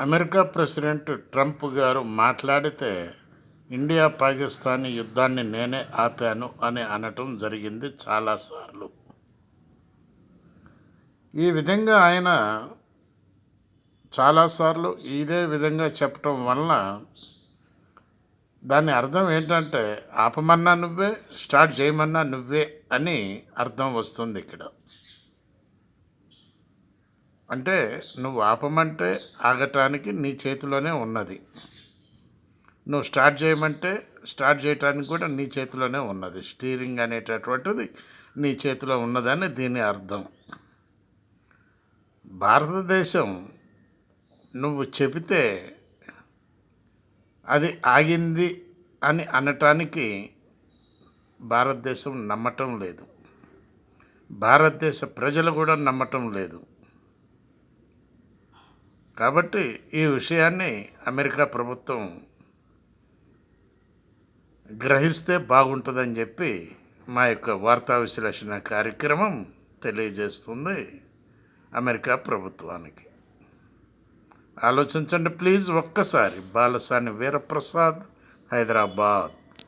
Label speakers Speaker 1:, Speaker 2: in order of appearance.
Speaker 1: America president Trump గారు మాట్లాడితే India Pakistan యుద్ధాన్ని నేనే ఆపాను అని అనటం జరిగింది చాలాసార్లు. ఈ విధంగా ఆయన చాలాసార్లు ఇదే విధంగా చెప్పటం వలన దాని అర్థం ఏంటంటే ఆపమన్నా నువ్వే, స్టార్ట్ చేయమన్నా నువ్వే అని అర్థం వస్తుంది ఇక్కడ. అంటే నువ్వు ఆపమంటే ఆగటానికి నీ చేతిలోనే ఉన్నది, నువ్వు స్టార్ట్ చేయమంటే స్టార్ట్ చేయటానికి కూడా నీ చేతిలోనే ఉన్నది. స్టీరింగ్ అనేటటువంటిది నీ చేతిలో ఉన్నదని దీని అర్థం. భారతదేశం నువ్వు చెబితే అది ఆగింది అని అనటానికి భారతదేశం నమ్మటం లేదు, భారతదేశ ప్రజలు కూడా నమ్మటం లేదు. కాబట్టి ఈ విషయాన్ని అమెరికా ప్రభుత్వం గ్రహిస్తే బాగుంటుందని చెప్పి మా యొక్క వార్తా విశ్లేషణ కార్యక్రమం తెలియజేస్తుంది అమెరికా ప్రభుత్వానికి. ఆలోచించండి ప్లీజ్ ఒక్కసారి. బాలసాని వీరప్రసాద్, హైదరాబాద్.